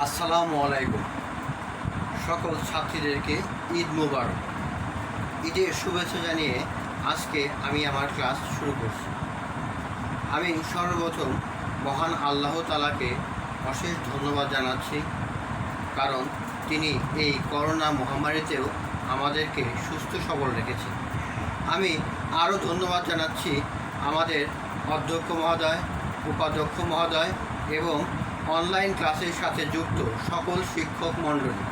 আসসালামু আলাইকুম। সকল ছাত্রীদেরকে ঈদ মোবারক। ঈদের শুভেচ্ছা জানিয়ে আজকে আমি আমার ক্লাস শুরু করছি। আমি সর্বপ্রথম মহান আল্লাহ তাআলাকে অশেষ ধন্যবাদ জানাচ্ছি, কারণ তিনি এই করোনা মহামারীতেও আমাদেরকে সুস্থ সবল রেখেছেন। আমি আরও ধন্যবাদ জানাচ্ছি আমাদের অধ্যক্ষ মহোদয়, উপাধ্যক্ষ মহোদয় এবং অনলাইন ক্লাসের সাথে যুক্ত সকল শিক্ষক মণ্ডলী।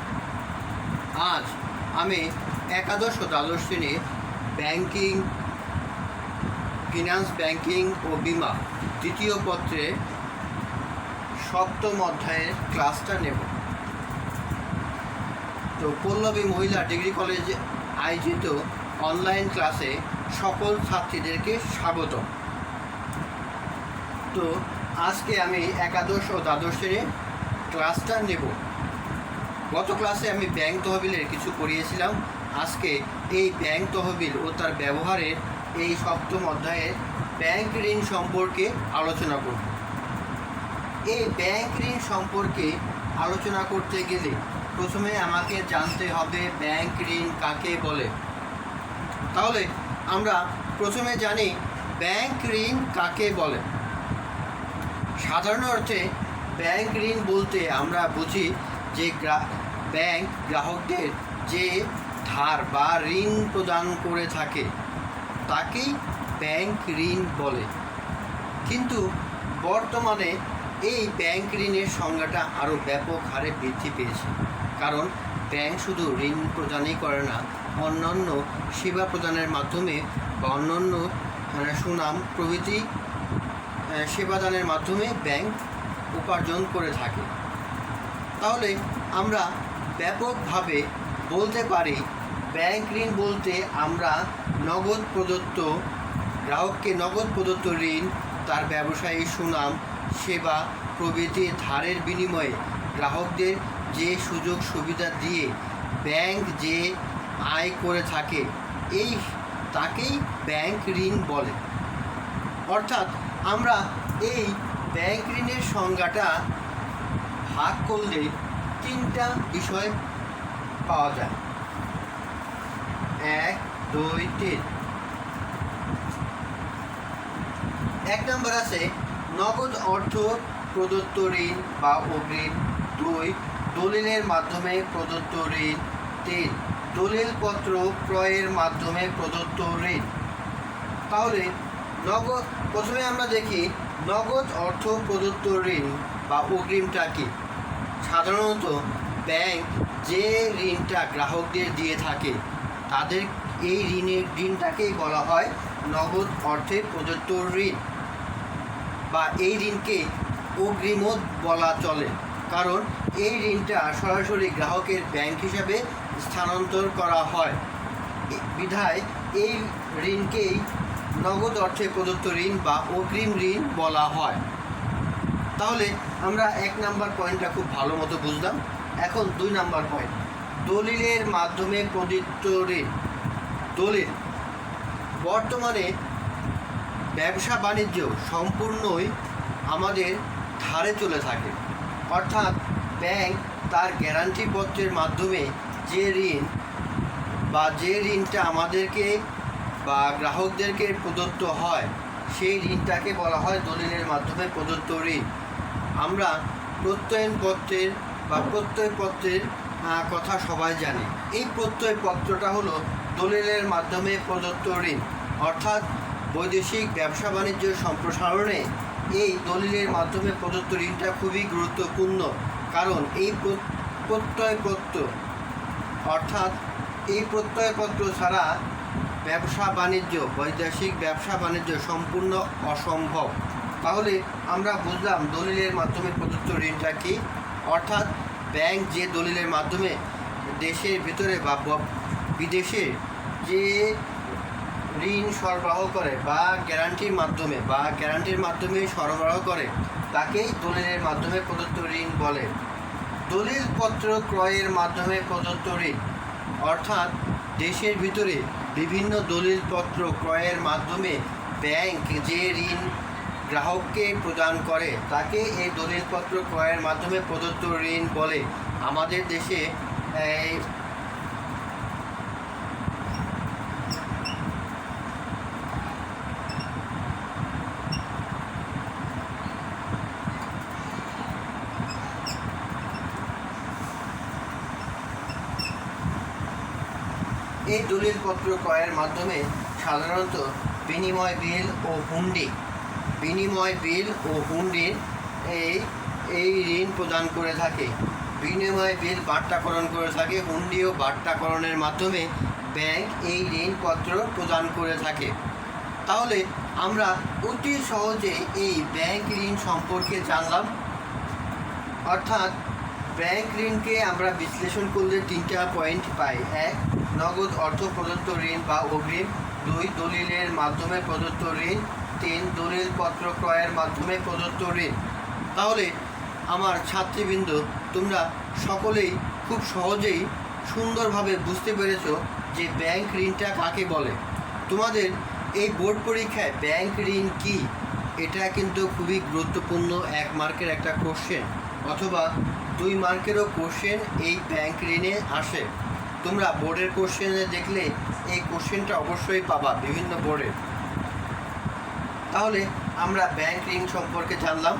আজ আমি একাদশ ও দ্বাদশ শ্রেণীর ব্যাংকিং, ফিনান্স ব্যাংকিং ও বিমা দ্বিতীয় পত্রে সপ্তম অধ্যায়ের ক্লাসটা নেব। তো পল্লবী মহিলা ডিগ্রি কলেজে আয়োজিত অনলাইন ক্লাসে সকল ছাত্রীদেরকে স্বাগতম। তো আজকে আমি একাদশ ও দ্বাদশ শ্রেণীর ক্লাসটা নেব। গত ক্লাসে আমি ব্যাংক তহবিলের কিছু পড়িয়েছিলাম। আজকে এই ব্যাংক তহবিল ও তার ব্যবহারের এই সপ্তম অধ্যায়ে ব্যাংক ঋণ সম্পর্কে আলোচনা করব। এই ব্যাংক ঋণ সম্পর্কে আলোচনা করতে গেলে প্রথমে আমাকে জানতে হবে ব্যাংক ঋণ কাকে বলে। তাহলে আমরা প্রথমে জানি ব্যাংক ঋণ কাকে বলে। সাধারণ অর্থে ব্যাংক ঋণ বলতে আমরা বুঝি যে ব্যাংক গ্রাহকদের যে ধার বা ঋণ প্রদান করে থাকে তাকেই ব্যাংক ঋণ বলে। কিন্তু বর্তমানে এই ব্যাংক ঋণের সংজ্ঞাটা আরও ব্যাপক হারে বৃদ্ধি পেয়েছে, কারণ ব্যাংক শুধু ঋণ প্রদানই করে না, অন্যান্য সেবা প্রদানের মাধ্যমে বা অন্যান্য সুনাম প্রভৃতি সেবাদানের মাধ্যমে ব্যাংক উপার্জন করে থাকে। তাহলে আমরা ব্যাপকভাবে বলতে পারি ব্যাংক ঋণ বলতে আমরা নগদ প্রদত্ত, গ্রাহককে নগদ প্রদত্ত ঋণ, তার ব্যবসায়ী সুনাম, সেবা প্রভৃতি ধারের বিনিময়ে গ্রাহকদের যে সুযোগ সুবিধা দিয়ে ব্যাংক যে আয় করে থাকে এই তাকেই ব্যাংক ঋণ বলে। অর্থাৎ আমরা এই ব্যাংক ঋণের সংজ্ঞাটা ভাগ করলে তিনটা বিষয় পাওয়া যায়। 1, 2, 3। 1 নম্বর আছে নগদ অর্থ প্রদত্ত ঋণ বা অগ্রিম। 2, দলিলের মাধ্যমে প্রদত্ত ঋণ। 3, দলিলপত্র ক্রয়ের মাধ্যমে প্রদত্ত ঋণ। তাহলে প্রথমে আমরা দেখি নগদ অর্থ প্রদত্ত ঋণ বা অগ্রিমটা কি। সাধারণত ব্যাংক যে ঋণটা গ্রাহকদের দিয়ে থাকে তাদের এই ঋণটাকেই বলা হয় নগদ অর্থে প্রদত্ত ঋণ, বা এই ঋণকে অগ্রিমও বলা চলে, কারণ এই ঋণটা সরাসরি গ্রাহকের ব্যাংক হিসাবে স্থানান্তর করা হয় বিধায় এই ঋণকেই নগদ অর্থে প্রদত্ত ঋণ বা অগ্রিম ঋণ বলা হয়। তাহলে আমরা 1 নম্বর পয়েন্টটা খুব ভালো মতো বুঝলাম। এখন 2 নম্বর পয়েন্ট, দলিলের মাধ্যমে প্রদত্ত ঋণ। দলিল বর্তমানে ব্যবসা বাণিজ্য সম্পূর্ণই আমাদের ধারে চলে থাকে, অর্থাৎ ব্যাংক তার গ্যারান্টি পত্রের মাধ্যমে যে ঋণ বা যে ঋণটা আমাদেরকে বা গ্রাহকদেরকে প্রদত্ত হয় সেই ঋণটাকে বলা হয় দলিলের মাধ্যমে প্রদত্ত ঋণ। আমরা প্রত্যয়নপত্রের বা প্রত্যয়পত্রের কথা সবাই জানি। এই প্রত্যয়পত্রটা হলো দলিলের মাধ্যমে প্রদত্ত ঋণ, অর্থাৎ বৈদেশিক ব্যবসা বাণিজ্য সম্প্রসারণে এই দলিলের মাধ্যমে প্রদত্ত ঋণটা খুবই গুরুত্বপূর্ণ, কারণ এই প্রত্যয়পত্র অর্থাৎ এই প্রত্যয়পত্র ছাড়া ব্যবসা বাণিজ্য, বৈদেশিক ব্যবসা বাণিজ্য সম্পূর্ণ অসম্ভব। তাহলে আমরা বুঝলাম দলিলের মাধ্যমে প্রদত্ত ঋণটা কি। অর্থাৎ ব্যাংক যে দলিলের মাধ্যমে দেশের ভিতরে বা বিদেশে যে ঋণ সরবরাহ করে বা গ্যারান্টির মাধ্যমে সরবরাহ করে তাকেই দলিলের মাধ্যমে প্রদত্ত ঋণ বলে। দলিলপত্র ক্রয়ের মাধ্যমে প্রদত্ত ঋণ অর্থাৎ দেশের ভিতরে বিভিন্ন দলিলপত্র ক্রয়ের মাধ্যমে ব্যাংক যে ঋণ গ্রাহককে প্রদান করে তাকে এই দলিলপত্র ক্রয়ের মাধ্যমে প্রদত্ত ঋণ বলে। আমাদের দেশে এই দলিলপত্র ক্রয়ের মাধ্যমে সাধারণত বিনিময় বিল ও হুন্ডির এই ঋণ প্রদান করে থাকে। বিনিময় বিল বাট্টাকরণ করে থাকে, হুন্ডি ও বাট্টাকরণের মাধ্যমে ব্যাংক এই ঋণপত্র প্রদান করে থাকে। তাহলে আমরা অতি সহজে এই ব্যাংক ঋণ সম্পর্কে জানলাম। অর্থাৎ ব্যাংক ঋণকে আমরা বিশ্লেষণ করলে 3টা পয়েন্ট পাই। 1, নগদ অর্থ প্রদত্ত ঋণ বা অগ্রিম। 2, দলিলের মাধ্যমে প্রদত্ত ঋণ। 3, দলিলপত্র ক্রয়ের মাধ্যমে প্রদত্ত ঋণ। তাহলে আমার ছাত্রীবৃন্দ, তোমরা সকলেই খুব সহজেই সুন্দরভাবে বুঝতে পেরেছো যে ব্যাংক ঋণটা কাকে বলে। তোমাদের এই বোর্ড পরীক্ষায় ব্যাংক ঋণ কি, এটা কিন্তু খুবই গুরুত্বপূর্ণ 1 মার্কের একটা কোশ্চেন, অথবা 2 মার্কেরও কোশ্চেন এই ব্যাংক ঋণে আসে। তোমরা বোর্ডের কোশ্চেনে দেখলে এই কোশ্চেনটা অবশ্যই পাবা বিভিন্ন বোর্ডে। তাহলে আমরা ব্যাংক ঋণ সম্পর্কে জানলাম।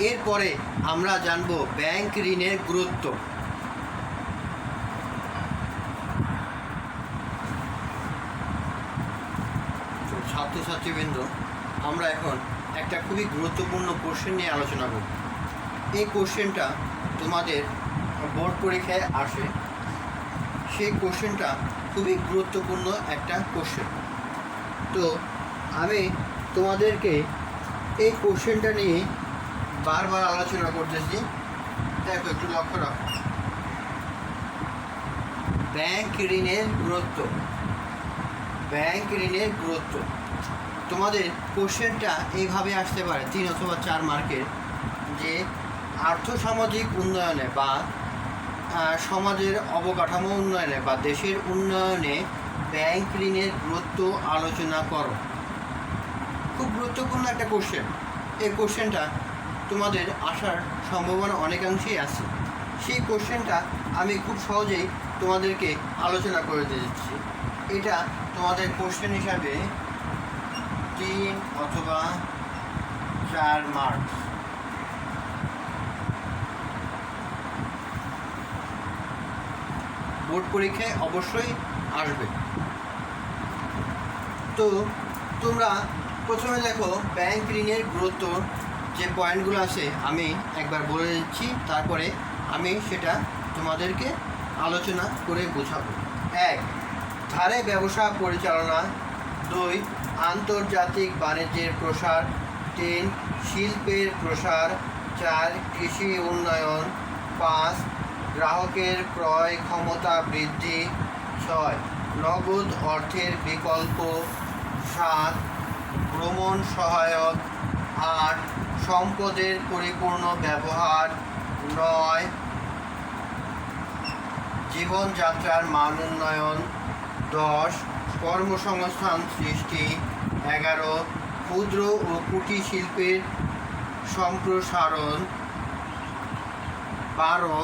এরপরে আমরা জানব ব্যাংক ঋণের গুরুত্ব। ছাত্রছাত্রীবৃন্দ, আমরা এখন একটা খুবই গুরুত্বপূর্ণ কোশ্চেন নিয়ে আলোচনা করব। এই কোশ্চেনটা তোমাদের বোর্ড পরীক্ষায় আসে। সেই কোশ্চেনটা খুবই গুরুত্বপূর্ণ একটা কোশ্চেন। তো আমি তোমাদেরকে এই কোশ্চেনটা নিয়ে বারবার আলোচনা করতেছি। দেখো, একটু লক্ষ্য রাখো। ব্যাংক ঋণের গুরুত্ব। তোমাদের কোশ্চেনটা এইভাবে আসতে পারে 3 অথবা 4 মার্কের, যে আর্থসামাজিক উন্নয়নে বা সমাজের অবকাঠামো উন্নয়নে বা দেশের উন্নয়নে ব্যাংক ঋণের গুরুত্ব আলোচনা করো। খুব গুরুত্বপূর্ণ একটা কোশ্চেন। এই কোশ্চেনটা তোমাদের আসার সম্ভাবনা অনেকাংশেই আছে। সেই কোশ্চেনটা আমি খুব সহজেই তোমাদেরকে আলোচনা করে দিচ্ছি। এটা তোমাদের কোশ্চেন হিসাবে 3 অথবা 4 মার্ক। বোর্ড পরীক্ষায় অবশ্যই আসবে। তো তোমরা প্রথমে দেখো ব্যাংক ঋণের গুরুত্ব যে পয়েন্টগুলো আছে আমি একবার বলে দিচ্ছি, তারপরে আমি সেটা তোমাদেরকে আলোচনা করে বোঝাবো। 1, ধারে ব্যবসা পরিচালনা। 2, আন্তর্জাতিক বাণিজ্যের প্রসার। 3, শিল্পের প্রসার। 4, কৃষি উন্নয়ন। 5, গ্রাহকের ক্রয় ক্ষমতা বৃদ্ধি। 6, নগদ অর্থের বিকল্প। 7, ভ্রমণ সহায়ক। 8, সম্পদের পরিপূর্ণ ব্যবহার। 9, জীবনযাত্রার মান উন্নয়ন। 10, কর্মসংস্থান সৃষ্টি। 11, ক্ষুদ্র ও কুটির শিল্পের সম্প্রসারণ। 12,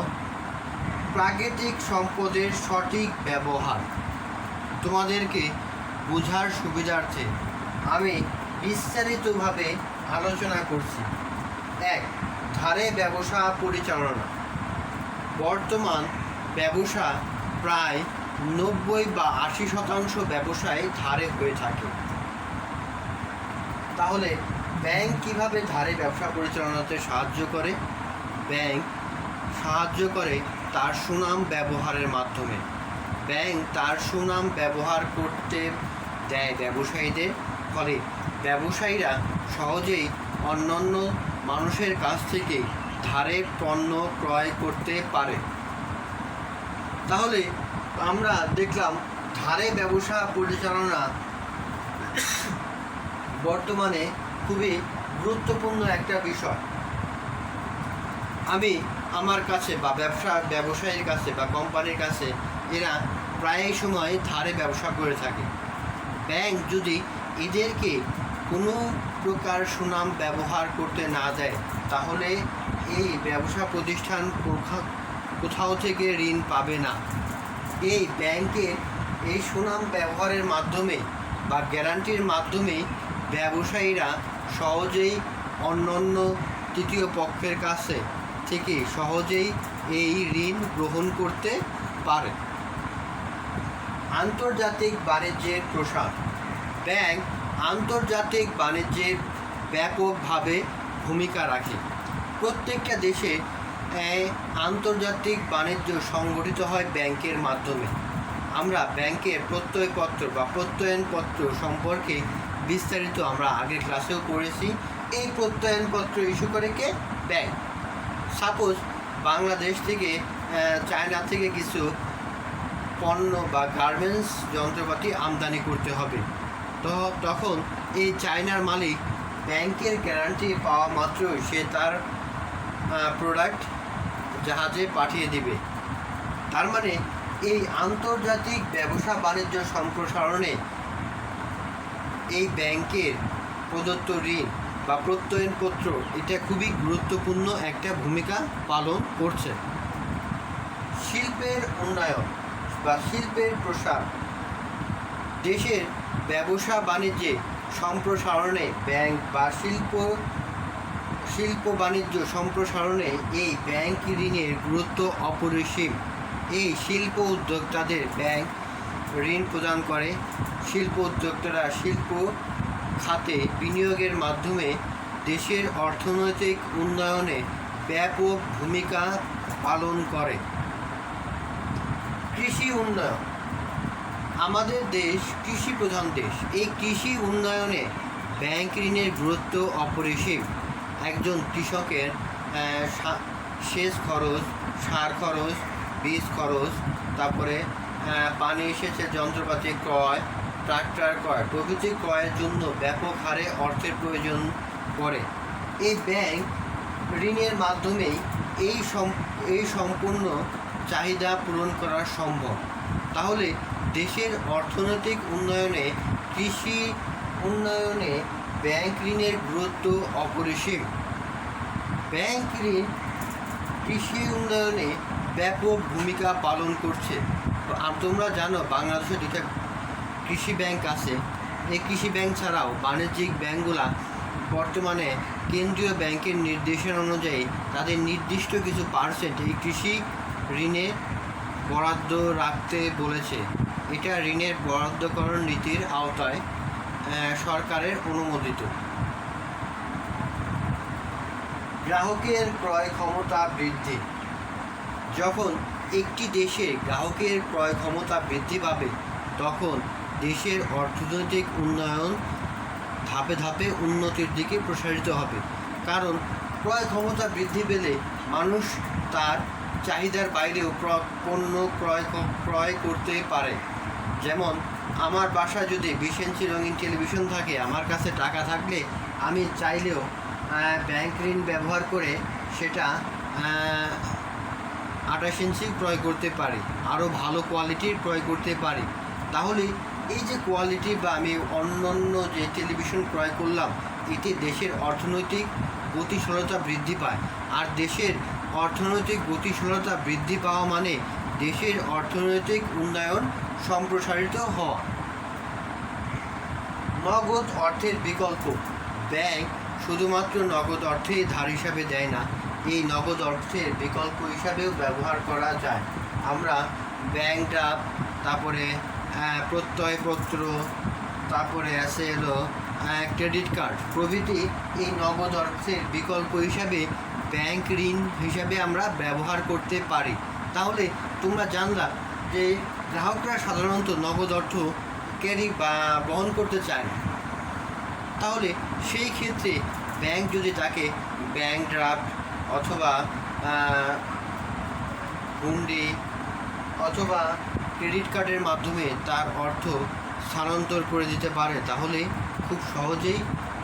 প্রাকৃতিক সম্পদের সঠিক ব্যবহার। তোমাদেরকে বোঝার সুবিধার্থে আমি বিস্তারিতভাবে আলোচনা করছি। 1, ধারে ব্যবসা পরিচালনা। বর্তমান ব্যবসা প্রায় 90 বা 80% ব্যবসায় ধারে হয়ে থাকে। তাহলে ব্যাংক কিভাবে ধারে ব্যবসা পরিচালনাতে সাহায্য করে? ব্যাংক সাহায্য করে তার সুনাম ব্যবহারের মাধ্যমে। ব্যাংক তার সুনাম ব্যবহার করতে দেয় ব্যবসায়ীদের, ফলে ব্যবসায়ীরা সহজেই অন্যান্য মানুষের কাছ থেকে ধারে পণ্য ক্রয় করতে পারে। তাহলে আমরা দেখলাম ধারে ব্যবসা পরিচালনা বর্তমানে খুবই গুরুত্বপূর্ণ একটা বিষয়। আমি আমার কাছে বা ব্যবসায়ীর কাছে বা কোম্পানির কাছে এরা প্রায় সময় ধারে ব্যবসা করে থাকে। ব্যাংক যদি এদেরকে কোনো প্রকার সুনাম ব্যবহার করতে না দেয়, তাহলে এই ব্যবসা প্রতিষ্ঠান কোথাও থেকে ঋণ পাবে না। এই ব্যাংকের এই সুনাম ব্যবহারের মাধ্যমে বা গ্যারান্টির মাধ্যমে ব্যবসায়ীরা সহজেই অন্যান্য তৃতীয় পক্ষের কাছে থেকে সহজেই এই ঋণ গ্রহণ করতে পারে। আন্তর্জাতিক বাণিজ্যের প্রসার। ব্যাংক আন্তর্জাতিক বাণিজ্যের ব্যাপকভাবে ভূমিকা রাখে। প্রত্যেকটা দেশে আন্তর্জাতিক বাণিজ্য সংগঠিত হয় ব্যাংকের মাধ্যমে। আমরা ব্যাংকের প্রত্যয়পত্র বা প্রত্যয়নপত্র সম্পর্কে বিস্তারিত আমরা আগের ক্লাসেও পড়েছি। এই প্রত্যয়নপত্র ইস্যু করে কে? ব্যাংক। সাপোজ বাংলাদেশ থেকে চায়না থেকে কিছু পণ্য বা গার্মেন্টস যন্ত্রপাতি আমদানি করতে হবে, তো তখন এই চায়নার মালিক ব্যাংকের গ্যারান্টি পাওয়া মাত্রই সে তার প্রোডাক্ট জাহাজে পাঠিয়ে দিবে। তার মানে এই আন্তর্জাতিক ব্যবসা বাণিজ্য সম্প্রসারণে এই ব্যাংকের প্রদত্ত ঋণ বা প্রত্যয়নপত্র এটা খুবই গুরুত্বপূর্ণ একটা ভূমিকা পালন করছে। শিল্পের উন্নয়ন বা শিল্পের প্রসার। দেশের ব্যবসা বাণিজ্যে সম্প্রসারণে ব্যাংক বা শিল্প বাণিজ্য সম্প্রসারণে এই ব্যাংক ঋণের গুরুত্ব অপরিসীম। এই শিল্প উদ্যোক্তাদের ব্যাংক ঋণ প্রদান করে। শিল্প উদ্যোক্তারা শিল্প খাতে বিনিয়োগের মাধ্যমে দেশের অর্থনৈতিক উন্নয়নে ব্যাপক ভূমিকা পালন করে। কৃষি উন্নয়ন। আমাদের দেশ কৃষি প্রধান দেশ। এই কৃষি উন্নয়নে ব্যাংক ঋণের গুরুত্ব অপরিসীম। একজন কৃষকের সেচ খরচ, সার খরচ, বীজ খরচ, তারপরে পানি সেচের যন্ত্রপাতি ক্রয়, ট্রাক্টর ক্রয় প্রভৃতি ক্রয়ের জন্য ব্যাপক হারে অর্থের প্রয়োজন পড়ে। এই ব্যাংক ঋণের মাধ্যমেই এই সম্পূর্ণ চাহিদা পূরণ করা সম্ভব। তাহলে দেশের অর্থনৈতিক উন্নয়নে, কৃষি উন্নয়নে ব্যাংক ঋণের গুরুত্ব অপরিসীম। ব্যাংক ঋণ কৃষি উন্নয়নে ব্যাপক ভূমিকা পালন করছে। তোমরা জানো বাংলাদেশে দুটা কৃষি ব্যাংক আছে। এই কৃষি ব্যাংক ছাড়াও বাণিজ্যিক ব্যাংকগুলা বর্তমানে কেন্দ্রীয় ব্যাংকের নির্দেশনা অনুযায়ী তাদের নির্দিষ্ট কিছু পার্সেন্ট এই কৃষি ঋণে বরাদ্দ রাখতে বলেছে। এটা ঋণের বরাদ্দকরণ নীতির আওতায় সরকারের অনুমোদিত। গ্রাহকের ক্রয় ক্ষমতা বৃদ্ধি। যখন একটি দেশে গ্রাহকের ক্রয় ক্ষমতা বৃদ্ধি পাবে, তখন দেশের অর্থনৈতিক উন্নয়ন ধাপে ধাপে উন্নতির দিকে প্রসারিত হবে। কারণ ক্রয় ক্ষমতা বৃদ্ধি পেলে মানুষ তার চাহিদার বাইরেও পণ্য ক্রয় করতে পারে। যেমন আমার বাসায় যদি 20 ইঞ্চি রঙিন টেলিভিশন থাকে, আমার কাছে টাকা থাকলে আমি চাইলেও ব্যাংক ঋণ ব্যবহার করে সেটা 28 ইঞ্চি ক্রয় করতে পারি, আরও ভালো কোয়ালিটির ক্রয় করতে পারি। তাহলে এই যে কোয়ালিটি বা আমি অন্যান্য যে টেলিভিশন ক্রয় করলাম, এতে দেশের অর্থনৈতিক গতিশীলতা বৃদ্ধি পায়। আর দেশের অর্থনৈতিক গতিশীলতা বৃদ্ধি পাওয়া মানে দেশের অর্থনৈতিক উন্নয়ন সম্প্রসারিত হওয়া। নগদ অর্থের বিকল্প। ব্যাংক শুধুমাত্র নগদ অর্থেই ধার হিসাবে দেয় না, এই নগদ অর্থের বিকল্প হিসাবেও ব্যবহার করা যায়। আমরা ব্যাংক ড্রাফট, তারপরে প্রত্যয়পত্র, তারপরে আছে ক্রেডিট কার্ড প্রভৃতি এই নগদ অর্থের বিকল্প হিসাবে ব্যাংক ঋণ হিসাবে আমরা ব্যবহার করতে পারি। তাহলে তোমরা জানলা যে গ্রাহকরা সাধারণত নগদ অর্থ ক্যারি বা বহন করতে চায় না। তাহলে সেই ক্ষেত্রে ব্যাংক যদি তাকে ব্যাংক ড্রাফট অথবা হুন্ডি অথবা ক্রেডিট কার্ডের মাধ্যমে তার অর্থ স্থানান্তর করে দিতে পারে, তাহলে খুব সহজেই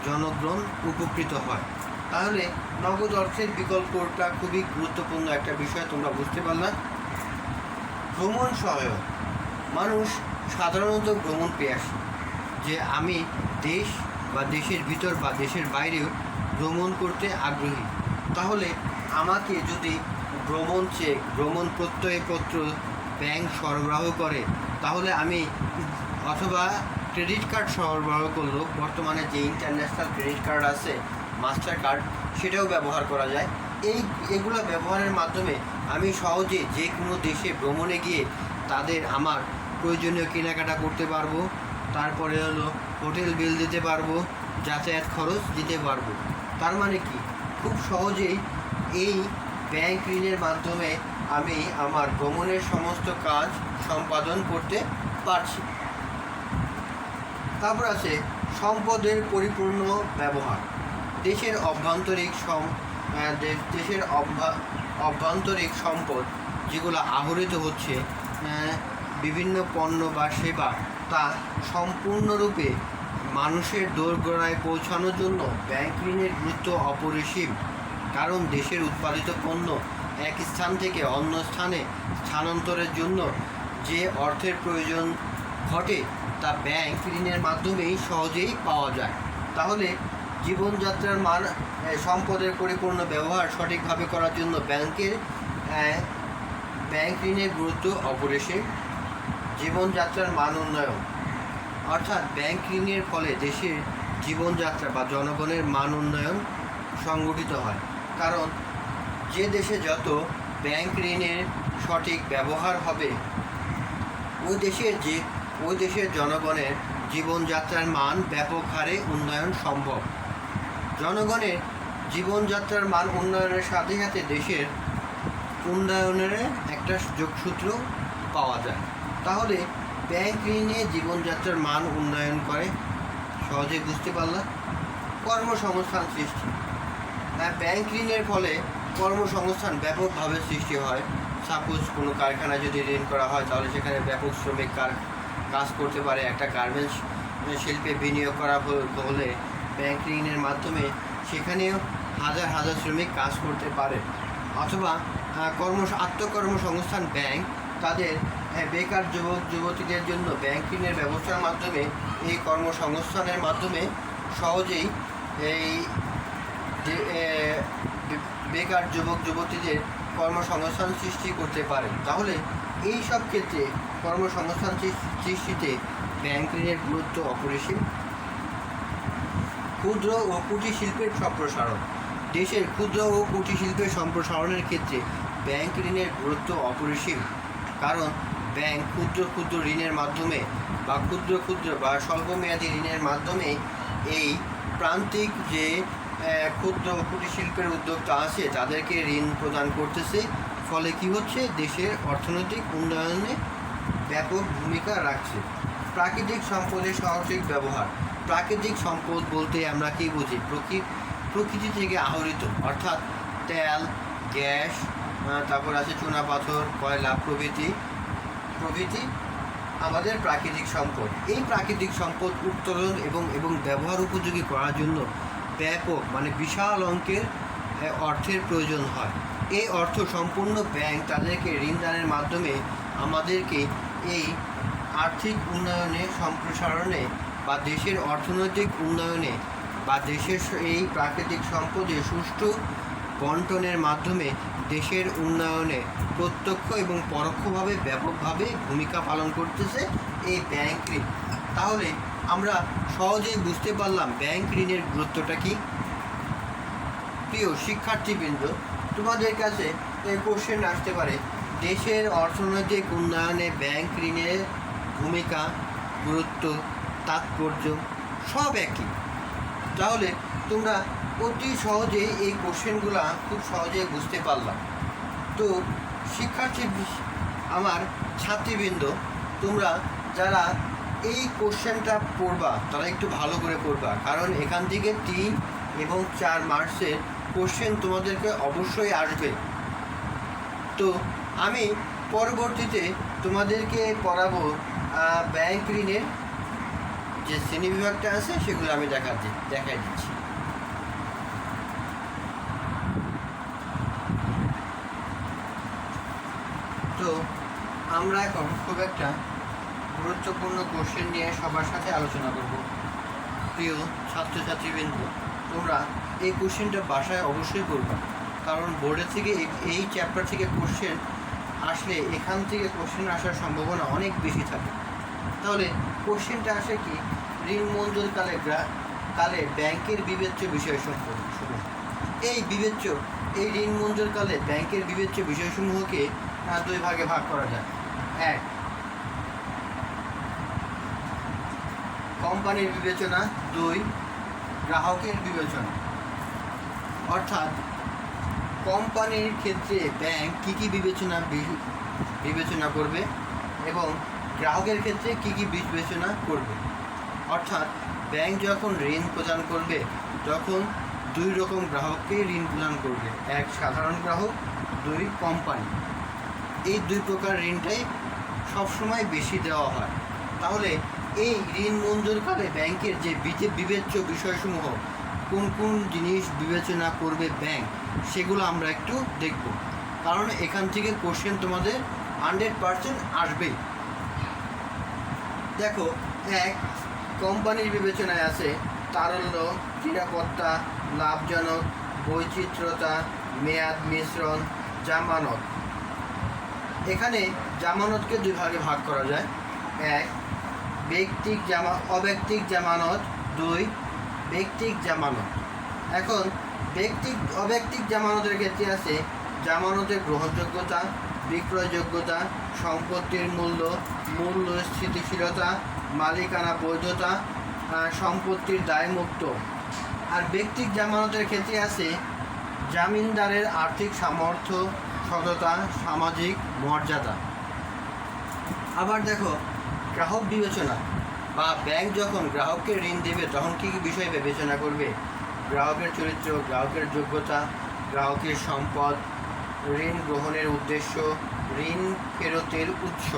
জনগণ উপকৃত হয়। তাহলে নগদ অর্থের বিকল্পটা খুবই গুরুত্বপূর্ণ একটা বিষয়, তোমরা বুঝতে পারলা। ভ্রমণ সহায়ক। মানুষ সাধারণত ভ্রমণ পেয়ে আসে, যে আমি দেশ বা দেশের ভিতর বা দেশের বাইরেও ভ্রমণ করতে আগ্রহী, তাহলে আমাকে যদি ভ্রমণ চেক, ভ্রমণ প্রত্যয়পত্র ব্যাংক সরবরাহ করে, তাহলে আমি অথবা ক্রেডিট কার্ড সরবরাহ করলো, বর্তমানে যে ইন্টারন্যাশনাল ক্রেডিট কার্ড আছে মাস্টার কার্ড, সেটাও ব্যবহার করা যায়। এগুলো ব্যবহারের মাধ্যমে আমি সহজে যে কোনো দেশে ভ্রমণে গিয়ে আমার প্রয়োজনীয় কেনাকাটা করতে পারবো, তারপরে হলো হোটেল বিল দিতে পারবো, যাতায়াত খরচ দিতে পারবো। তার মানে কি, খুব সহজেই এই ব্যাংক ঋণের মাধ্যমে আমি আমার ভ্রমণের সমস্ত কাজ সম্পাদন করতে পারছি। তারপর আছে সম্পদের পরিপূর্ণ ব্যবহার। দেশের অভ্যন্তরিক সম্পদ যেগুলো আহরিত হচ্ছে বিভিন্ন পণ্য বা সেবা, তা সম্পূর্ণরূপে মানুষের দোরগোড়ায় পৌঁছানোর জন্য ব্যাংক ঋণের গুরুত্ব অপরিসীম। কারণ দেশের উৎপাদিত পণ্য এক স্থান থেকে অন্য স্থানে স্থানান্তরের জন্য যে অর্থের প্রয়োজন ঘটে, তা ব্যাংক ঋণের মাধ্যমেই সহজেই পাওয়া যায়। তাহলে জীবনযাত্রার মান, সম্পদের পরিপূর্ণ ব্যবহার সঠিকভাবে করার জন্য ব্যাংক ঋণের গুরুত্ব অপরিসীম। জীবনযাত্রার মান উন্নয়ন, অর্থাৎ ব্যাংক ঋণের ফলে দেশের জীবনযাত্রা বা জনগণের মান উন্নয়ন সংগঠিত হয়। কারণ যে দেশে যত ব্যাংক ঋণের সঠিক ব্যবহার হবে, ওই দেশের জনগণের জীবনযাত্রার মান ব্যাপক হারে উন্নয়ন সম্ভব। জনগণের জীবনযাত্রার মান উন্নয়নের সাথে সাথে দেশের উন্নয়নের একটা যোগসূত্র পাওয়া যায়। তাহলে ব্যাংক ঋণে জীবনযাত্রার মান উন্নয়ন করে, সহজে বুঝতে পারলাম। কর্মসংস্থান সৃষ্টি, ব্যাংক ঋণের ফলে কর্মসংস্থান ব্যাপকভাবে সৃষ্টি হয়। সাপোজ কোনো কারখানায় যদি ঋণ করা হয়, তাহলে সেখানে ব্যাপক শ্রমিক কাজ করতে পারে। একটা গার্মেন্টস শিল্পে বিনিয়োগ করা হলে ব্যাংক ঋণের মাধ্যমে সেখানেও হাজার হাজার শ্রমিক কাজ করতে পারে। অথবা আত্মকর্মসংস্থান ব্যাংক তাদের বেকার যুবক যুবতীদের জন্য ব্যাংক ঋণের ব্যবস্থার মাধ্যমে এই কর্মসংস্থানের মাধ্যমে সহজেই এই বেকার যুবক যুবতীদের কর্মসংস্থান সৃষ্টি করতে পারে। তাহলে এই সব ক্ষেত্রে কর্মসংস্থান সৃষ্টিতে ব্যাংক ঋণের গুরুত্ব অপরিসীম। ক্ষুদ্র ও কুটির শিল্পের সম্প্রসারণ, দেশের ক্ষুদ্র ও কুটির শিল্পের সম্প্রসারণের ক্ষেত্রে ব্যাংক ঋণের গুরুত্ব অপরিসীম। কারণ ব্যাংক ক্ষুদ্র ঋণের মাধ্যমে বা ক্ষুদ্র বা স্বল্পমেয়াদী ঋণের মাধ্যমে এই প্রান্তিক যে ক্ষুদ্র ও কুটির শিল্পের উদ্যোক্তা আছে তাদেরকে ঋণ প্রদান করতেছে। ফলে কি হচ্ছে, দেশের অর্থনৈতিক উন্নয়নে ব্যাপক ভূমিকা রাখছে। প্রাকৃতিক সম্পদের সঠিক ব্যবহার। প্রাকৃতিক সম্পদ বলতে আমরা কি বুঝি? প্রকৃতি থেকে আহরিত, অর্থাৎ তেল, গ্যাস, তারপর আছে চুনাপাথর, কয়লা প্রভৃতি আমাদের প্রাকৃতিক সম্পদ। এই প্রাকৃতিক সম্পদ উত্তোলন এবং ব্যবহার উপযোগী করার জন্য ব্যাপক বিশাল অঙ্কের অর্থের প্রয়োজন হয়। এই অর্থ সম্পূর্ণ ব্যাংক তাদেরকে ঋণ দানের মাধ্যমে আমাদেরকে এই আর্থিক উন্নয়নে, সম্প্রসারণে বা দেশের অর্থনৈতিক উন্নয়নে বা দেশের এই প্রাকৃতিক সম্পদের সুষ্ঠু বন্টনের মাধ্যমে দেশের উন্নয়নে প্রত্যক্ষ এবং পরোক্ষভাবে ব্যাপকভাবে ভূমিকা পালন করতেছে এই ব্যাংক ঋণ। তাহলে আমরা সহজেই বুঝতে পারলাম ব্যাংক ঋণের গুরুত্বটা কী। প্রিয় শিক্ষার্থীবৃন্দ, তোমাদের কাছে এই কোশ্চেন আসতে পারে, দেশের অর্থনৈতিক উন্নয়নে ব্যাংক ঋণের ভূমিকা, গুরুত্ব, তাৎপর্য সব একই। তাহলে তোমরা অতি সহজেই এই কোশ্চেনগুলো খুব সহজেই বুঝতে পারলাম। তো আমার ছাত্রীবৃন্দ, তোমরা যারা এই কোশ্চেনটা পড়বা তারা একটু ভালো করে পড়বা, কারণ এখান থেকে 3 এবং 4 মার্কসের কোশ্চেন তোমাদেরকে অবশ্যই আসবে। তো আমি পরবর্তীতে তোমাদেরকে পড়াবো ব্যাংক ঋণের যে শ্রেণীবিভাগটা আছে সেগুলো আমি দেখাই দিচ্ছি। তো আমরা এখন খুব একটা গুরুত্বপূর্ণ কোশ্চেন নিয়ে সবার সাথে আলোচনা করব। প্রিয় ছাত্রছাত্রীবৃন্দ, তোমরা এই কোশ্চেনটা বাসায় অবশ্যই করবে, কারণ বোর্ডের থেকে এই চ্যাপ্টার থেকে কোশ্চেন আসলে এখান থেকে কোশ্চেন আসার সম্ভাবনা অনেক বেশি থাকে। তাহলে কোশ্চেনটা আসে কি, ঋণ মঞ্জুর কালে ব্যাংকের বিবেচ্য বিষয় সমূহ। এই ঋণ মঞ্জুর কালে ব্যাংকের বিবেচ্য বিষয়সমূহকে দুই ভাগে ভাগ করা যায়। এক, কোম্পানির বিবেচনা। দুই, গ্রাহকের বিবেচনা। অর্থাৎ কোম্পানির ক্ষেত্রে ব্যাংক কী কী বিবেচনা করবে এবং গ্রাহকের ক্ষেত্রে কী কী বিবেচনা করবে। অর্থাৎ ব্যাংক যখন ঋণ প্রদান করবে তখন দুই রকম গ্রাহককে ঋণ প্রদান করবে, এক সাধারণ গ্রাহক, দুই কোম্পানি। এই দুই প্রকার ঋণটাই সবসময় বেশি দেওয়া হয়। তাহলে এই ঋণ মঞ্জুরকালে ব্যাংকের যে বিবেচ্য বিষয়সমূহ, কোন কোন জিনিস বিবেচনা করবে ব্যাংক, সেগুলো আমরা একটু দেখব, কারণ এখান থেকে কোশ্চেন তোমাদের 100% আসবেই। দেখো, এক, কোম্পানির বিবেচনায় আছে তারল্য, নিরাপত্তা, লাভজনক, বৈচিত্র্যতা, মেয়াদ, মিশ্রণ, জামানত। এখানে জামানতকে দুই ভাগে ভাগ করা যায়। এক, অব্যক্তিক জামানত। দুই, ব্যক্তিক জামানত। এখন অব্যক্তিক জামানতের ক্ষেত্রে আছে জামানতের গ্রহণযোগ্যতা, বিক্রয়যোগ্যতা, সম্পত্তির মূল্য স্থিতিশীলতা, মালিকানা বৈধতা, সম্পত্তির দায়মুক্ত। আর ব্যক্তিক জামানতের ক্ষেত্রে আছে জামিনদারের আর্থিক সামর্থ্য, সততা, সামাজিক মর্যাদা। আবার দেখো, গ্রাহক বিবেচনা বা ব্যাংক যখন গ্রাহককে ঋণ দেবে তখন কী কী বিষয় বিবেচনা করবে? গ্রাহকের চরিত্র, গ্রাহকের যোগ্যতা, গ্রাহকের সম্পদ, ঋণ গ্রহণের উদ্দেশ্য, ঋণ ফেরতের উৎস।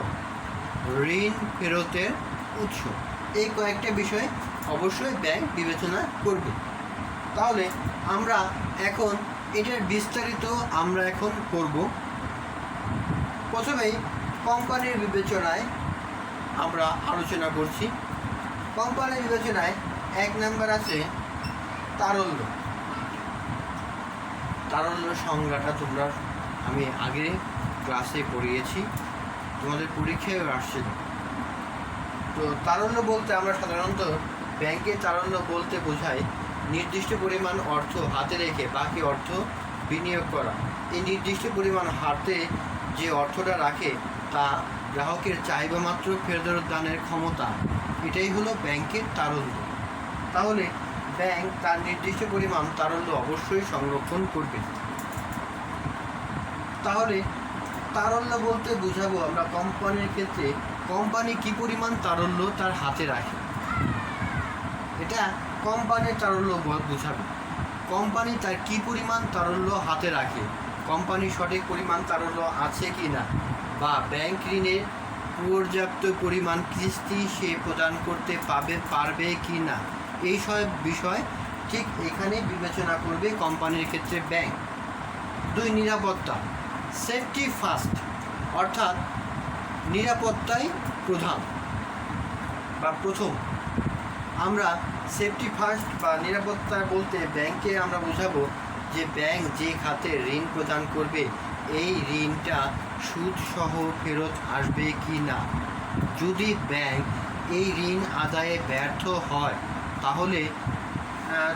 এই কয়েকটা বিষয় অবশ্যই ব্যাংক বিবেচনা করবে। তাহলে আমরা এখন এটার বিস্তারিত করব। প্রথমেই কোম্পানির বিবেচনায় আমরা আলোচনা করছি। কোম্পানির বিবেচনায় 1 নাম্বার আছে তারল্য। তারল্য সংজ্ঞাটা আমি আগে ক্লাসে পড়িয়েছি, তোমাদের পরীক্ষায় আসছিল। তো তারল্য বলতে আমরা সাধারণত ব্যাংকে তারল্য বলতে বোঝায় নির্দিষ্ট পরিমাণ অর্থ হাতে রেখে বাকি অর্থ বিনিয়োগ করা। এই নির্দিষ্ট পরিমাণ হাতে যে অর্থটা রাখে তা গ্রাহকের চাহিদা মাত্র ফেরত দানের ক্ষমতা, এটাই হলো ব্যাংকের তারল্য। তাহলে ব্যাংক তার নির্দিষ্ট পরিমাণ তারল্য অবশ্যই সংরক্ষণ করবে। তাহলে তারল্য বলতে বোঝাবো আমরা কোম্পানির ক্ষেত্রে কোম্পানি কী পরিমাণ তারল্য তার হাতে রাখে, এটা কোম্পানির তারল্য বোঝাবে। কোম্পানি তার কী পরিমাণ তারল্য হাতে রাখে, কোম্পানির সঠিক পরিমাণ তারল্য আছে কি না, বা ব্যাংক ঋণের পর্যাপ্ত পরিমাণ কিস্তি সে প্রদান করতে পারবে কি না, এই সব বিষয় ঠিক এখানে বিবেচনা করবে কোম্পানির ক্ষেত্রে ব্যাংক। 2, নিরাপত্তা, সেফটি ফার্স্ট, অর্থাৎ নিরাপত্তাই প্রধান বা প্রথম। আমরা সেফটি ফার্স্ট বা নিরাপত্তা বলতে ব্যাংকে আমরা বোঝাবো যে ব্যাংক যে খাতে ঋণ প্রদান করবে এই ঋণটা সুদসহ ফেরত আসবে কি না। যদি ব্যাংক এই ঋণ আদায়ে ব্যর্থ হয়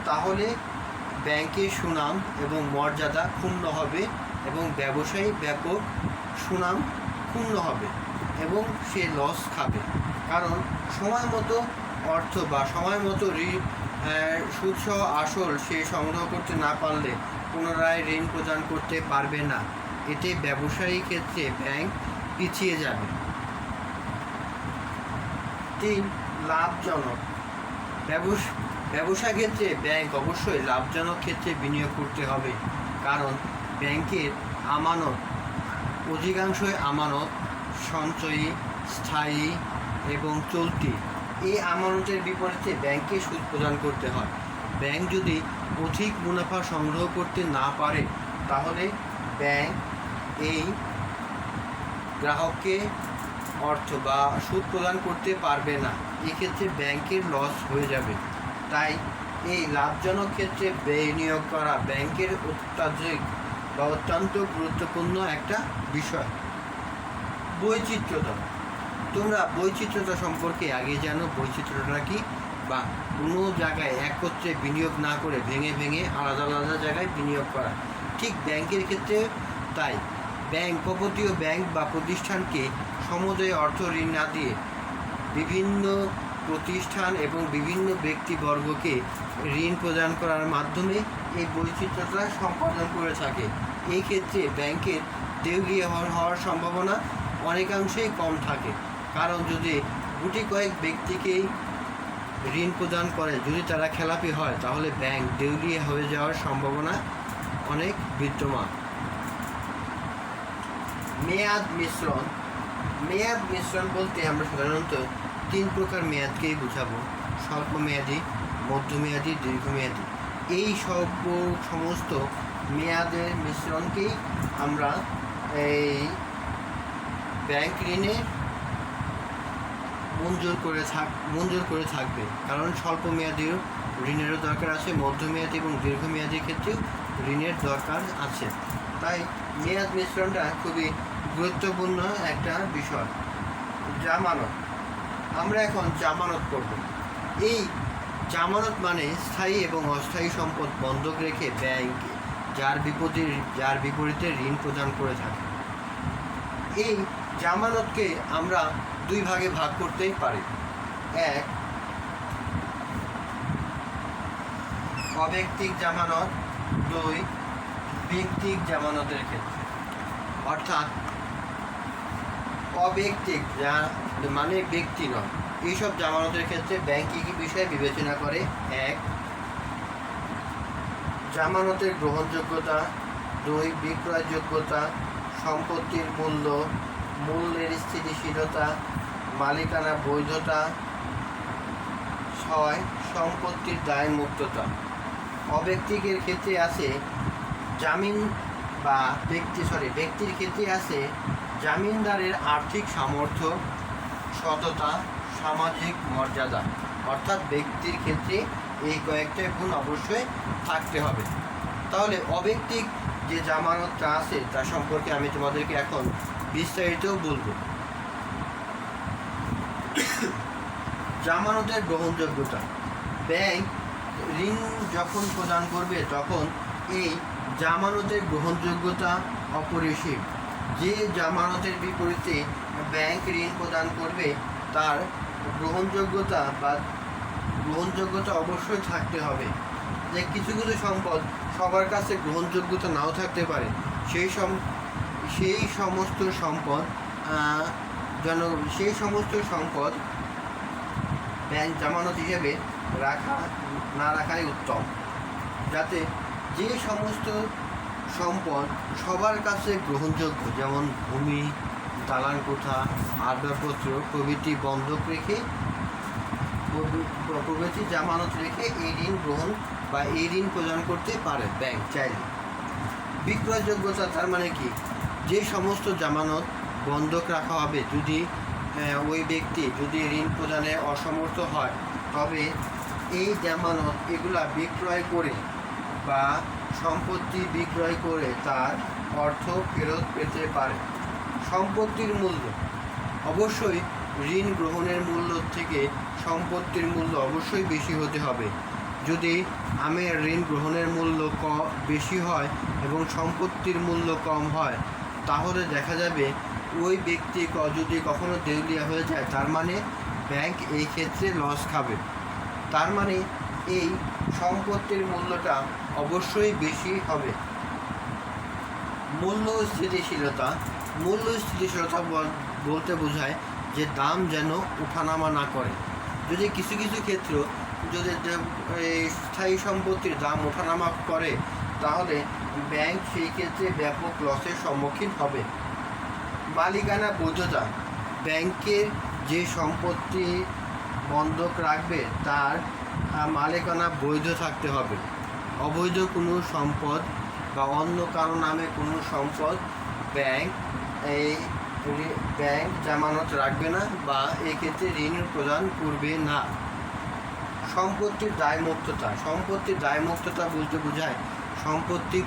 তাহলে ব্যাংকের সুনাম এবং মর্যাদা ক্ষুণ্ণ হবে এবং ব্যবসায়ী ব্যাপক সুনাম ক্ষুণ্ণ হবে এবং সে লস খাবে। কারণ সময় মতো অর্থ বা সময় মতো সুদসহ আসল সে সংগ্রহ করতে না পারলে পুনরায় ঋণ প্রদান করতে পারবে না। এতে ব্যবসায়ী ক্ষেত্রে ব্যাংক পিছিয়ে যাবে। 3, লাভজনক, ব্যবসা ক্ষেত্রে ব্যাংক অবশ্যই লাভজনক ক্ষেত্রে বিনিয়োগ করতে হবে, কারণ ব্যাংকের আমানত অধিকাংশই আমানত সঞ্চয়ী, স্থায়ী এবং চলতি। এই আমানতের বিপরীতে ব্যাংকে সুদ প্রদান করতে হয়। ব্যাংক যদি অধিক মুনাফা সংগ্রহ করতে না পারে তাহলে ব্যাংক এই গ্রাহককে অর্থ বা সুদ প্রদান করতে পারবে না। এক্ষেত্রে ব্যাংকের লস হয়ে যাবে। তাই এই লাভজনক ক্ষেত্রে বিনিয়োগ করা ব্যাংকের অত্যন্ত গুরুত্বপূর্ণ একটা বিষয়। বৈচিত্র্যতা, তোমরা বৈচিত্র্যতা সম্পর্কে আগে জানো। বৈচিত্র্যটা কি? বা কোনো জায়গায় একত্রে বিনিয়োগ না করে ভেঙে ভেঙে আলাদা আলাদা জায়গায় বিনিয়োগ করা। ঠিক ব্যাংকের ক্ষেত্রে তাই। কপোতীয় ব্যাংক বা প্রতিষ্ঠানকে সমুদয় অর্থ ঋণ না দিয়ে বিভিন্ন প্রতিষ্ঠান এবং বিভিন্ন ব্যক্তিবর্গকে ঋণ প্রদান করার মাধ্যমে এই বৈচিত্র্যতা সম্পাদন করে থাকে। এই ক্ষেত্রে ব্যাংকের দেউলিয়া হওয়ার সম্ভাবনা অনেকাংশেই কম থাকে, কারণ যদি গুটি কয়েক ব্যক্তিকেই ঋণ প্রদান করে, যদি তারা খেলাপি হয়, তাহলে ব্যাংক দেউলিয়া হয়ে যাওয়ার সম্ভাবনা অনেক বিদ্যমান। মেয়াদ মিশ্রণ। মেয়াদ মিশ্রণ বলতে আমরা সাধারণত 3 প্রকার মেয়াদকেই বোঝাবো: স্বল্প মেয়াদি, মধ্যমেয়াদী, দীর্ঘমেয়াদী। এই সমস্ত মেয়াদের মিশ্রণকেই আমরা এই ব্যাংক ঋণে মঞ্জুর করে থাকবে, কারণ স্বল্প মেয়াদী ঋণেরও দরকার আছে, মধ্যমেয়াদী এবং দীর্ঘমেয়াদীর ক্ষেত্রেও ঋণের দরকার আছে। তাই মেয়াদ মিশ্রণটা খুবই গুরুত্বপূর্ণ একটা বিষয়। জামানত, আমরা এখন জামানত করব। এই জামানত মানে স্থায়ী এবং অস্থায়ী সম্পদ বন্ধক রেখে ব্যাংক যার বিপরীতে ঋণ প্রদান করে থাকে। এই জামানতকে আমরা 2 ভাগে ভাগ করতেই পারি। 1, অব্যক্তিক জামানত। 2, ব্যক্তিক জামানতের ক্ষেত্রে। অর্থাৎ অব্যক্তিক, যা মানে ব্যক্তি নয়, এইসব জামানতের ক্ষেত্রে ব্যাংক কী বিষয় বিবেচনা করে? 1, জামানতের গ্রহণযোগ্যতা। 2, বিক্রয়যোগ্যতা, সম্পত্তির মূল্যের স্থিতিশীলতা, মালিকানা বৈধতা। 6, সম্পত্তির দায়মুক্ততা। অব্যক্তিকের ক্ষেত্রে আছে জামিন বা ব্যক্তির ক্ষেত্রে আছে জামিনদারের আর্থিক সামর্থ্য, সততা, সামাজিক মর্যাদা। অর্থাৎ ব্যক্তির ক্ষেত্রে এই কয়েকটা গুণ অবশ্যই থাকতে হবে। তাহলে অব্যক্তিক যে জামানতটা আছে তা সম্পর্কে আমি তোমাদেরকে এখন বিস্তারিত বলবো। জামানতের গ্রহণযোগ্যতা। ব্যাংক ঋণ যখন প্রদান করবে তখন এই জামানতের গ্রহণযোগ্যতা অপরিসীম। যে জামানতের বিপরীতে ব্যাংক ঋণ প্রদান করবে তার গ্রহণযোগ্যতা অবশ্যই থাকতে হবে। যে কিছু কিছু সম্পদ সবার কাছে গ্রহণযোগ্যতা নাও থাকতে পারে, সেই সমস্ত সম্পদ ব্যাংক জামানত হিসেবে রাখাই উত্তম, যাতে যে সমস্ত সম্পদ সবার কাছে গ্রহণযোগ্য, যেমন ভূমি, দালান কোঠা, আসবাবপত্র প্রভৃতি বন্ধক রেখে প্রভৃতি জামানত রেখে এই ঋণ গ্রহণ বা এই ঋণ প্রদান করতে পারে ব্যাংক চাইলে। বিক্রয়যোগ্যতা তার মানে কি? যে সমস্ত জামানত বন্ধক রাখা হবে, যদি ওই ব্যক্তি যদি ঋণ প্রদানে অসমর্থ হয়, তবে এই জামানত এগুলা বিক্রয় করে বা সম্পত্তি বিক্রয় করে তার অর্থ ফেরত পেতে পারে। সম্পত্তির মূল্য, অবশ্যই ঋণ গ্রহণের মূল্য থেকে সম্পত্তির মূল্য অবশ্যই বেশি হতে হবে। যদি আমার ঋণ গ্রহণের মূল্য বেশি হয় এবং সম্পত্তির মূল্য কম হয়, তাহলে দেখা যাবে ওই ব্যক্তি যদি কখনো দেউলিয়া হয়ে যায়, তার মানে ব্যাংক এই ক্ষেত্রে লস খাবে। তার মানে এই সম্পত্তির মূল্যটা অবশ্যই বেশি হবে। মূল্য স্থিতিশীলতা বলতে বোঝায় যে দাম যেন ওঠানামা না করে। যদি কিছু কিছু ক্ষেত্র যদি স্থায়ী সম্পত্তির দাম ওঠানামা করে, তাহলে ব্যাংক সেই ক্ষেত্রে ব্যাপক লসের সম্মুখীন হবে। মালিকানা বৈধতা, ব্যাংকের যে সম্পত্তি বন্ধক রাখবে তার মালিকানা বৈধ থাকতে হবে। অবৈধ কোনো সম্পদ বা অন্য কারো নামে কোনো সম্পদ ব্যাংক জামানত রাখবে না বা এক্ষেত্রে ঋণ প্রদান করবে না। সম্পত্তির দায়মুক্ততা। সম্পত্তির দায়মুক্ততা বলতে বোঝায় সম্পত্তি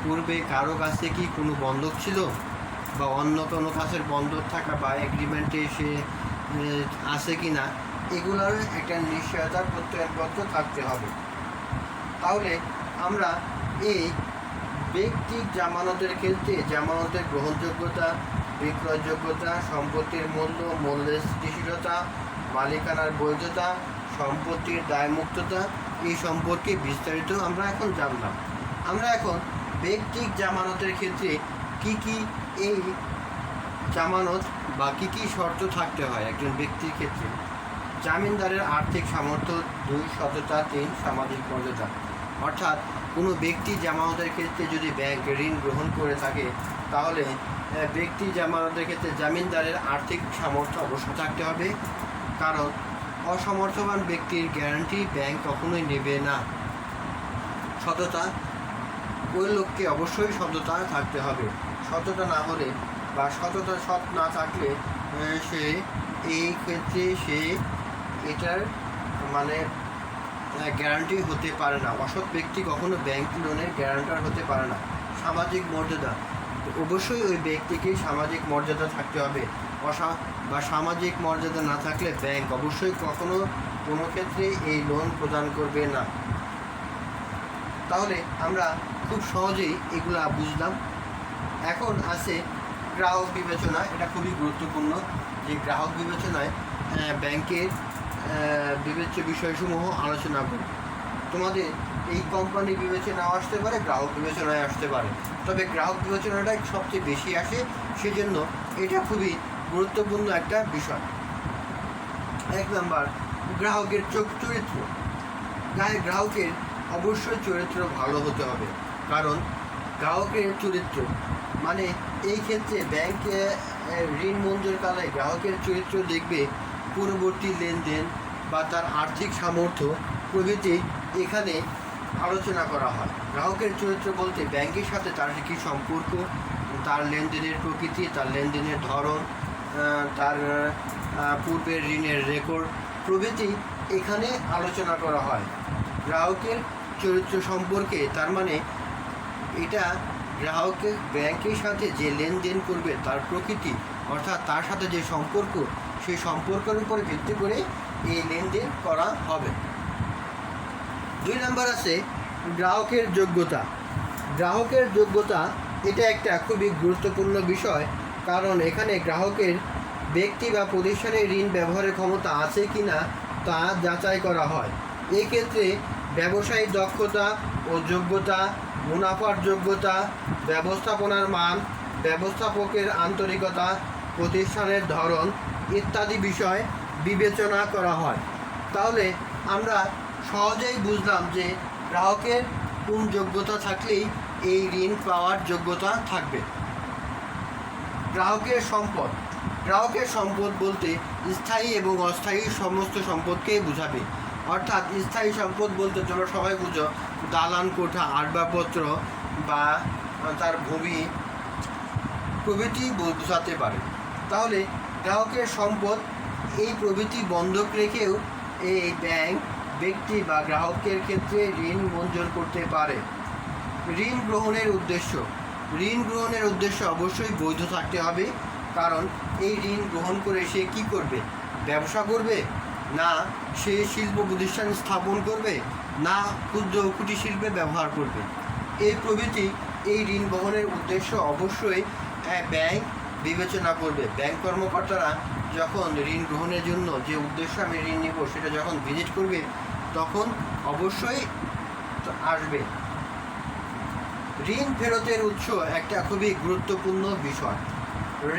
পূর্বে কারো কাছে কি কোনো বন্ধক ছিল বা অন্য কোনো কাছের বন্ধক থাকা বা এগ্রিমেন্টে সে আছে কি না, এগুলোর একটা নিশ্চয়তার প্রত্যয়নপত্র থাকতে হবে। তাহলে আমরা এই ব্যক্তিক জামানতের ক্ষেত্রে জামানতের গ্রহণযোগ্যতা, বিক্রয়যোগ্যতা, সম্পত্তির মূল্য, মূল্যের স্থিতিশীলতা, মালিকানার বৈধতা, সম্পত্তির দায়মুক্ততা এই সম্পর্কে বিস্তারিত আমরা এখন জানলাম। আমরা এখন ব্যক্তিক জামানতের ক্ষেত্রে কি কি এই জামানত বা কি কি শর্ত থাকতে হয় একজন ব্যক্তির ক্ষেত্রে। জামিনদারের আর্থিক সামর্থ্য, 2 সততা, 3 সামাজিক মর্যাদা। অর্থাৎ কোনো ব্যক্তি জামানতের ক্ষেত্রে যদি ব্যাংক ঋণ গ্রহণ করে থাকে তাহলে ব্যক্তি জামানতের ক্ষেত্রে জামিনদারের আর্থিক সামর্থ্য অবশ্যই থাকতে হবে, কারণ অসমর্থবান ব্যক্তির গ্যারান্টি ব্যাংক কখনোই নেবে না। সততা, ওই লোককে অবশ্যই সততা থাকতে হবে। সততা না হলে বা সৎ না থাকলে সে এই ক্ষেত্রে সে এটার মানে গ্যারান্টি হতে পারে না। অসৎ ব্যক্তি কখনো ব্যাংক লোনের গ্যারান্টার হতে পারে না। সামাজিক মর্যাদা, অবশ্যই ওই ব্যক্তিকে সামাজিক মর্যাদা থাকতে হবে। বা সামাজিক মর্যাদা না থাকলে ব্যাংক অবশ্যই কখনো কোনো ক্ষেত্রে এই লোন প্রদান করবে না। তাহলে আমরা খুব সহজেই এগুলা বুঝলাম। এখন আছে গ্রাহক বিবেচনা। এটা খুবই গুরুত্বপূর্ণ যে গ্রাহক বিবেচনায় ব্যাংকের বিবেচ্য বিষয়সমূহ আলোচনা করব। তোমাদের এই কোম্পানি বিবেচনাও আসতে পারে, গ্রাহক বিবেচনায় আসতে পারে, তবে গ্রাহক বিবেচনাটাই সবচেয়ে বেশি আসে, সেজন্য এটা খুবই গুরুত্বপূর্ণ একটা বিষয়। 1 নম্বর, গ্রাহকের চরিত্র। গ্রাহকের অবশ্যই চরিত্র ভালো হতে হবে, কারণ গ্রাহকের চরিত্র মানে এই ক্ষেত্রে ব্যাংকে ঋণ মঞ্জুরকালে গ্রাহকের চরিত্র দেখবে পূর্ববর্তী লেনদেন বা তার আর্থিক সামর্থ্য প্রভৃতি এখানে আলোচনা করা হয়। গ্রাহকের চরিত্র বলতে ব্যাংকের সাথে তার কী সম্পর্ক, তার লেনদেনের প্রকৃতি, তার লেনদেনের ধরন, তার পূর্বের ঋণের রেকর্ড প্রভৃতি এখানে আলোচনা করা হয়। গ্রাহকের চরিত্র সম্পর্কে তার মানে এটা গ্রাহকের ব্যাংকের সাথে যে লেনদেন করবে তার প্রকৃতি, অর্থাৎ তার সাথে যে সম্পর্ক, সেই সম্পর্কের উপর ভিত্তি করে এই লেনদেন করা হবে। 2 নম্বর আছে গ্রাহকের যোগ্যতা। গ্রাহকের যোগ্যতা এটা একটা খুবই গুরুত্বপূর্ণ বিষয়, কারণ এখানে গ্রাহকের ব্যক্তি বা প্রতিষ্ঠানের ঋণ ব্যবহারের ক্ষমতা আছে কি না তা যাচাই করা হয়। এক্ষেত্রে ব্যবসায়িক দক্ষতা ও যোগ্যতা, মুনাফার যোগ্যতা, ব্যবস্থাপনার মান, ব্যবস্থাপকের আন্তরিকতা, প্রতিষ্ঠানের ধরন ইত্যাদি বিষয় বিবেচনা করা হয়। তাহলে আমরা সহজেই বুঝলাম যে গ্রাহকের কোন যোগ্যতা থাকলেই এই ঋণ পাওয়ার যোগ্যতা থাকবে। গ্রাহকের সম্পদ। গ্রাহকের সম্পদ বলতে স্থায়ী এবং অস্থায়ী সমস্ত সম্পদকেই বোঝাবে। অর্থাৎ স্থায়ী সম্পদ বলতে তোমরা সবাই বুঝো দালান কোঠা, আসবাবপত্র বা তার ভূমি প্রভৃতি বোঝাতে পারে। তাহলে গ্রাহকের সম্পদ এই প্রভৃতি বন্ধক রেখেও এই ব্যাংক ব্যক্তি বা গ্রাহকের ক্ষেত্রে ঋণ মঞ্জুর করতে পারে। ঋণ গ্রহণের উদ্দেশ্য। ঋণ গ্রহণের উদ্দেশ্য অবশ্যই বৈধ থাকতে হবে, কারণ এই ঋণ গ্রহণ করে সে কি করবে? ব্যবসা করবে, না সে শিল্প প্রতিষ্ঠান স্থাপন করবে, না ক্ষুদ্র কুটির শিল্পে ব্যবহার করবে। এই প্রভৃতি এই ঋণ গ্রহণের উদ্দেশ্য অবশ্যই ব্যাংক বিবেচনা করবে। ব্যাংক কর্মকর্তারা যখন ঋণ গ্রহণের জন্য যে উদ্দেশ্য আমি ঋণ নেব সেটা যখন ভিজিট করবে তখন অবশ্যই আসবে। ঋণ ফেরতের উৎস একটা খুবই গুরুত্বপূর্ণ বিষয়।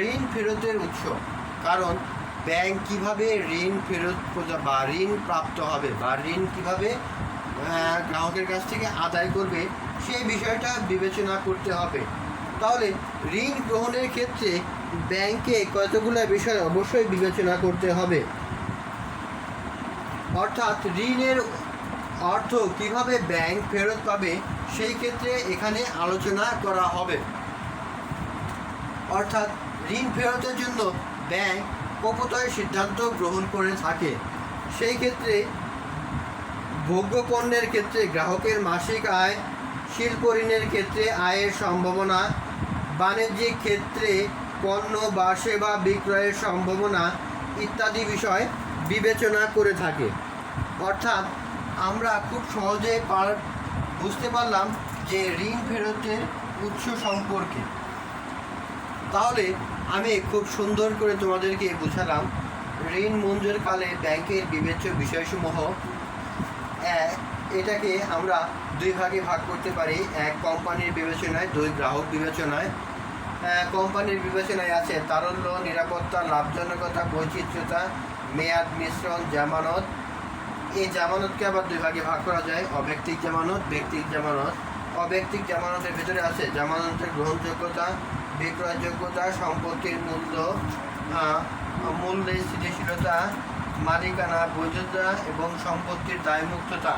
ঋণ ফেরতের উৎস, কারণ ব্যাংক কিভাবে ঋণ ফেরত বা ঋণ প্রাপ্ত হবে বা ঋণ কিভাবে গ্রাহকের কাছ থেকে আদায় করবে সেই বিষয়টা বিবেচনা করতে হবে। তাহলে ঋণ গ্রহণের ক্ষেত্রে ব্যাংকে কতগুলো বিষয় অবশ্যই বিবেচনা করতে হবে। অর্থাৎ ঋণের অর্থ কিভাবে ব্যাংক ফেরত পাবে সেই ক্ষেত্রে এখানে আলোচনা করা হবে। অর্থাৎ ঋণ ফেরতের জন্য ব্যাংক কপতয় সিদ্ধান্ত গ্রহণ করে থাকে। সেই ক্ষেত্রে ভোগ্য পণ্যের ক্ষেত্রে গ্রাহকের মাসিক আয়, শিল্প ঋণের ক্ষেত্রে আয়ের সম্ভাবনা, বাণিজ্যিক ক্ষেত্রে পণ্য বা সেবা বিক্রয়ের সম্ভাবনা ইত্যাদি বিষয় বিবেচনা করে থাকে। অর্থাৎ আমরা খুব সহজে বুঝতে পারলাম যে ঋণ ফেরতের উৎস সম্পর্কে। তাহলে আমি খুব সুন্দর করে তোমাদেরকে বোঝালাম ঋণ মঞ্জুরকালে ব্যাংকের বিবেচ্য বিষয়সমূহ। এটাকে আমরা দুই ভাগে ভাগ করতে পারি, এক কোম্পানির বিবেচনায়, দুই গ্রাহক বিবেচনায়। কোম্পানির বিবেচনায় আছে তারল্য, নিরাপত্তা, লাভজনকতা, বৈচিত্র্যতা, মেয়াদ, মিশ্রণ, জামানত। এই জামানতকে আবার দুই ভাগে ভাগ করা যায়, অব্যক্তিক জামানত, ব্যক্তিক জামানত। অব্যক্তিক জামানতের ভিতরে আছে জামানতের গ্রহণযোগ্যতা, বিক্রয়যোগ্যতা, সম্পত্তির মূল্যে স্থিতিশীলতা, মালিকানা, বৈধতা এবং সম্পত্তির দায়মুক্ততা।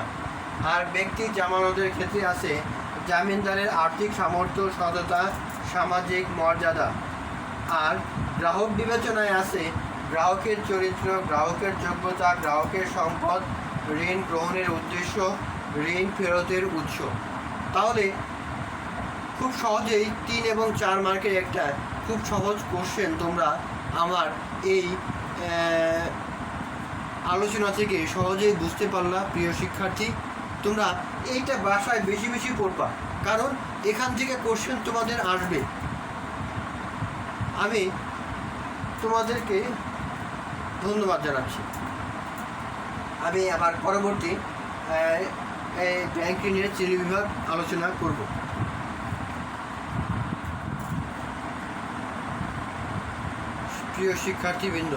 আর ব্যক্তি জামানতের ক্ষেত্রে আছে জামিনদারের আর্থিক সামর্থ্য, সততা, সামাজিক মর্যাদা। আর গ্রাহক বিবেচনায় আছে গ্রাহকের চরিত্র, গ্রাহকের যোগ্যতা, গ্রাহকের সম্পদ, ঋণ গ্রহণের উদ্দেশ্য, ঋণ ফেরতের উৎস। তাহলে খুব সহজেই 3 এবং 4 মার্কের একটা খুব সহজ কোশ্চেন তোমরা আমার এই আলোচনা থেকে সহজেই বুঝতে পারলা। প্রিয় শিক্ষার্থী, তোমরা এইটা বাসায় বেশি বেশি পড়বা, কারণ এখান থেকে কোশ্চেন তোমাদের আসবে। আমি তোমাদেরকে ধন্যবাদ জানাচ্ছি। আমি আবার পরবর্তী ব্যাংক ঋণের শ্রেণীবিভাগ আলোচনা করব। প্রিয় শিক্ষার্থীবৃন্দ,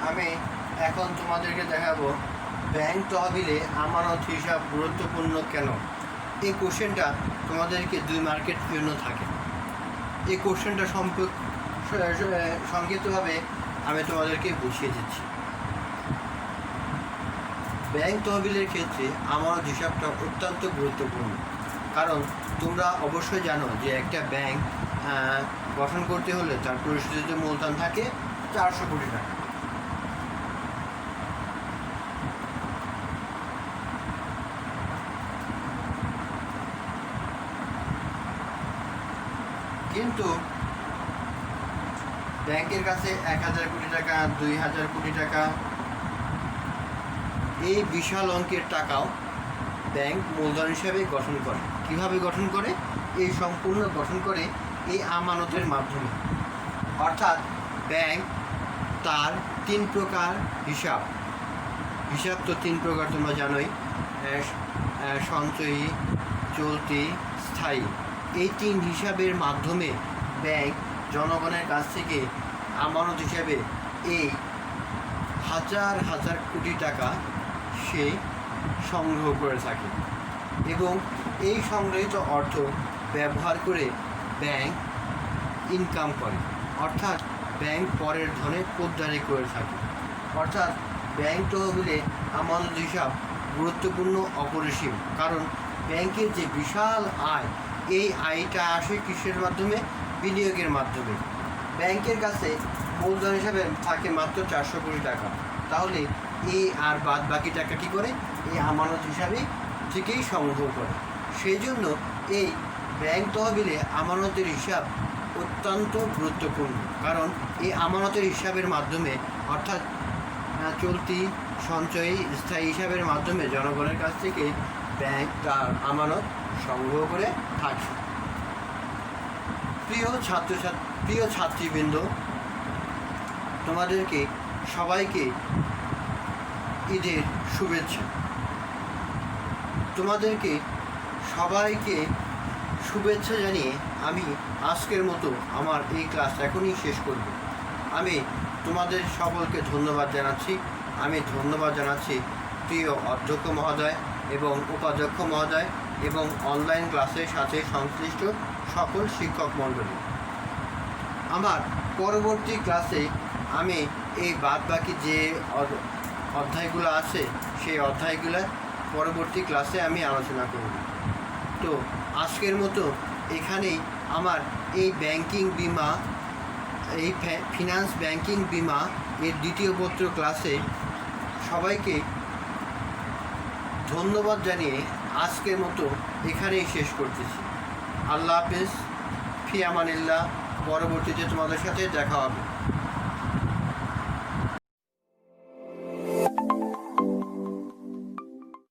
আমি এখন তোমাদেরকে দেখাবো ব্যাংক তহবিলে আমানত হিসাব গুরুত্বপূর্ণ কেন। এই কোশ্চেনটা তোমাদেরকে 2 মার্কের জন্য থাকে। এই কোশ্চেনটা সংক্ষিপ্তভাবে আমি তোমাদেরকে বুঝিয়ে দিচ্ছি। ব্যাংক তহবিলের ক্ষেত্রে আমানত হিসাবটা অত্যন্ত গুরুত্বপূর্ণ, কারণ তোমরা অবশ্যই জানো যে একটা ব্যাংক গঠন করতে হলে তার পরিশোধিত মূলধন থাকে 400 কোটি টাকা। কিন্তু ব্যাংকের কাছে 1000 কোটি টাকা, 2000 কোটি টাকা, এই বিশাল অঙ্কের টাকাও ব্যাংক মূলধন হিসাবে গঠন করে। কিভাবে গঠন করে? এই সম্পূর্ণ গঠন করে এই আমানতের মাধ্যমে। অর্থাৎ ব্যাংক তার 3 প্রকার হিসাব তো 3 প্রকার তোমরা জানোই, সঞ্চয়ী, চলতি, স্থায়ী। এই 3 হিসাবের মাধ্যমে ব্যাংক জনগণের কাছ থেকে আমানত হিসাবে এই হাজার হাজার কোটি টাকা সে সংগ্রহ করে থাকে এবং এই সংগৃহীত অর্থ ব্যবহার করে ব্যাংক ইনকাম করে। অর্থাৎ ব্যাংক পরের ধনে পোদ্দারি করে থাকে। অর্থাৎ ব্যাংক তহবিলে আমানত হিসাব গুরুত্বপূর্ণ, অপরিসীম। কারণ ব্যাংকের যে বিশাল আয়, এই আয়টা আসে কিসের মাধ্যমে? বিনিয়োগের মাধ্যমে। ব্যাংকের কাছে মূলধন হিসাবে থাকে মাত্র 400 কোটি টাকা। তাহলে এই আর বাদ বাকি টাকা কী করে? এই আমানত হিসাবে থেকেই সংগ্রহ করে। সেই জন্য এই ব্যাংক তহবিলে আমানতের হিসাব অত্যন্ত গুরুত্বপূর্ণ, কারণ এই আমানতের হিসাবের মাধ্যমে, অর্থাৎ চলতি, সঞ্চয়ী, স্থায়ী হিসাবের মাধ্যমে জনগণের কাছ থেকে ব্যাংক তার আমানত সংগ্রহ করে থাকে। প্রিয় ছাত্রীবৃন্দ, তোমাদেরকে সবাইকে ঈদের শুভেচ্ছা। তোমাদেরকে সবাইকে শুভেচ্ছা জানিয়ে আমি আজকের মতো আমার এই ক্লাস এখনই শেষ করব। আমি তোমাদের সকলকে ধন্যবাদ জানাচ্ছি। আমি ধন্যবাদ জানাচ্ছি প্রিয় অধ্যক্ষ মহোদয় এবং উপাধ্যক্ষ মহোদয় এবং অনলাইন ক্লাসের সাথে সংশ্লিষ্ট সকল শিক্ষক মণ্ডলী। আমার পরবর্তী ক্লাসে আমি এই বাদবাকি যে অধ্যায়গুলো আছে সেই অধ্যায়গুলো পরবর্তী ক্লাসে আমি আলোচনা করব। তো আজকের মতো এখানেই আমার এই ব্যাংকিং বিমা, এই ফিনান্স ব্যাংকিং বিমা এর দ্বিতীয় পত্র ক্লাসে সবাইকে ধন্যবাদ জানিয়ে আজকের মতো এখানেই শেষ করতেছি। আল্লাহ হাফেজ, ফি আমানিল্লাহ। পরবর্তীতে তোমাদের সাথে দেখা হবে।